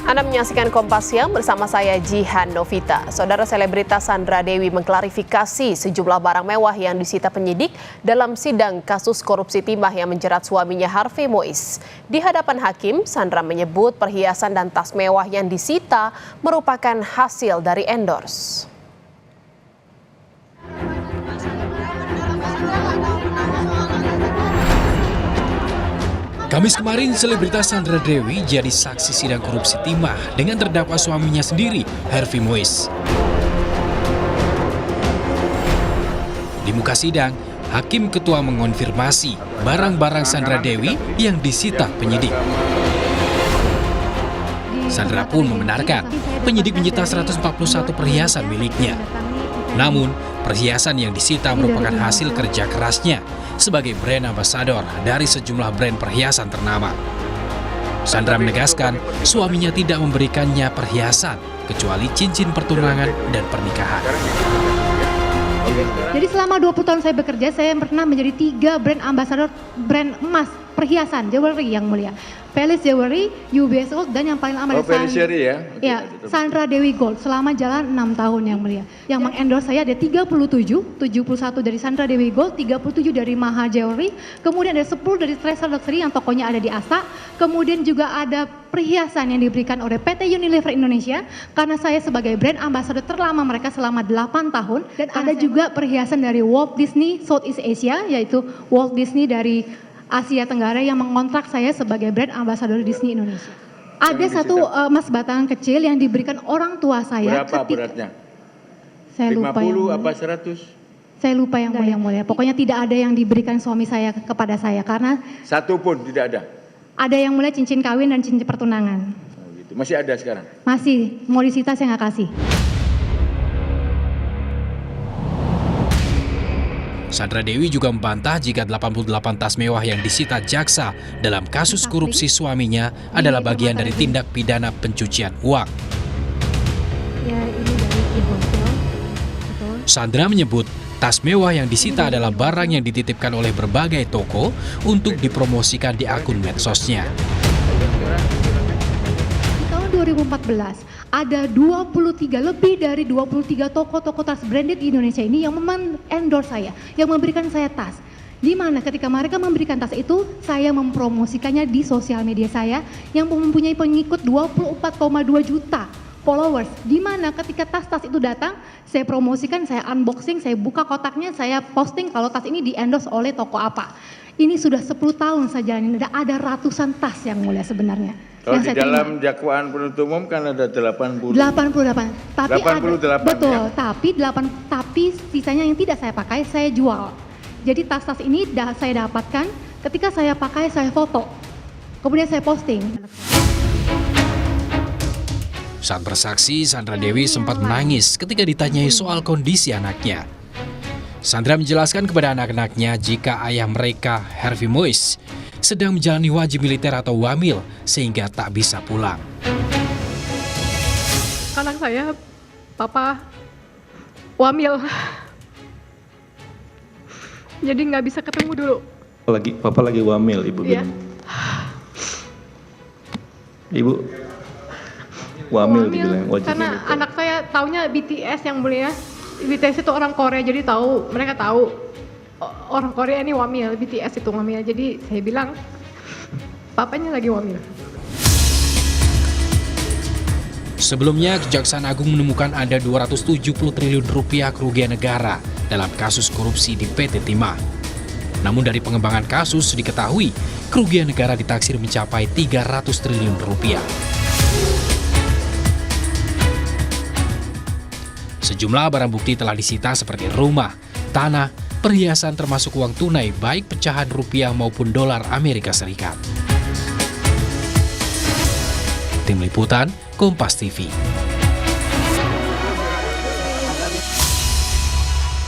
Anda menyaksikan Kompas Siang bersama saya Jihan Novita. Saudara selebritas Sandra Dewi mengklarifikasi sejumlah barang mewah yang disita penyidik dalam sidang kasus korupsi timah yang menjerat suaminya Harvey Mois. Di hadapan hakim, Sandra menyebut perhiasan dan tas mewah yang disita merupakan hasil dari endorse. Kamis kemarin, selebritas Sandra Dewi jadi saksi sidang korupsi timah dengan terdakwa suaminya sendiri, Harvey Mois. Di muka sidang, hakim ketua mengonfirmasi barang-barang Sandra Dewi yang disita penyidik. Sandra pun membenarkan penyidik menyita 141 perhiasan miliknya. Namun, perhiasan yang disita merupakan hasil kerja kerasnya sebagai brand ambassador dari sejumlah brand perhiasan ternama. Sandra menegaskan suaminya tidak memberikannya perhiasan kecuali cincin pertunangan dan pernikahan. Jadi selama 20 tahun saya bekerja, saya pernah menjadi 3 brand ambassador brand emas perhiasan jewelry yang mulia. Palace Jewelry, UBS Gold, dan yang paling lama Sandra Dewi Gold selama jalan 6 tahun yang mulia. Yang mengendorse saya ada 71 dari Sandra Dewi Gold, 37 dari Maha Jewelry, kemudian ada 10 dari Treasure Luxury yang tokonya ada di Asa, kemudian juga ada perhiasan yang diberikan oleh PT Unilever Indonesia karena saya sebagai brand ambassador terlama mereka selama 8 tahun, dan ada juga perhiasan dari Walt Disney Southeast Asia, yaitu Walt Disney dari Asia Tenggara yang mengontrak saya sebagai brand ambassador Disney Indonesia. Ada satu emas batangan kecil yang diberikan orang tua saya. Berapa beratnya? Saya lupa. 50 apa 100? Saya lupa yang mulia. Pokoknya tidak ada yang diberikan suami saya kepada saya karena satu pun tidak ada. Ada yang mulia cincin kawin dan cincin pertunangan. Oh, gitu. Masih ada sekarang? Masih, mau disita saya nggak kasih. Sandra Dewi juga membantah jika 88 tas mewah yang disita jaksa dalam kasus korupsi suaminya adalah bagian dari tindak pidana pencucian uang. Sandra menyebut tas mewah yang disita adalah barang yang dititipkan oleh berbagai toko untuk dipromosikan di akun medsosnya. Di tahun 2014, ada lebih dari 23 toko-toko tas branded di Indonesia ini yang endorse saya, yang memberikan saya tas. Di mana ketika mereka memberikan tas itu, saya mempromosikannya di sosial media saya yang mempunyai pengikut 24,2 juta followers. Di mana ketika tas-tas itu datang, saya promosikan, saya unboxing, saya buka kotaknya, saya posting kalau tas ini di-endorse oleh toko apa. Ini sudah 10 tahun saya jalanin, ada ratusan tas yang mulia sebenarnya. Kalau di dalam dakwaan penuntut umum kan ada 88. 88. Tapi 88 betul, ya? tapi sisanya yang tidak saya pakai saya jual. Jadi tas-tas ini saya dapatkan, ketika saya pakai saya foto. Kemudian saya posting. Saat bersaksi, Sandra Dewi sempat menangis ketika ditanyai soal kondisi anaknya. Sandra menjelaskan kepada anak-anaknya jika ayah mereka, Harvey Mois, sedang menjalani wajib militer atau wamil sehingga tak bisa pulang. Anak saya, papa wamil, jadi nggak bisa ketemu dulu. Papa lagi wamil, Ibu. Iya. Ibu wamil dibilang wajib karena militer. anak saya taunya BTS yang mulia. BTS itu orang Korea, jadi mereka tahu orang Korea ini wamil, BTS itu wamil. Jadi saya bilang papanya lagi wamil. Sebelumnya, Kejaksaan Agung menemukan ada 270 triliun rupiah kerugian negara dalam kasus korupsi di PT Timah. Namun dari pengembangan kasus diketahui kerugian negara ditaksir mencapai 300 triliun rupiah. Sejumlah barang bukti telah disita seperti rumah, tanah, perhiasan termasuk uang tunai baik pecahan rupiah maupun dolar Amerika Serikat. Tim Liputan, Kompas TV.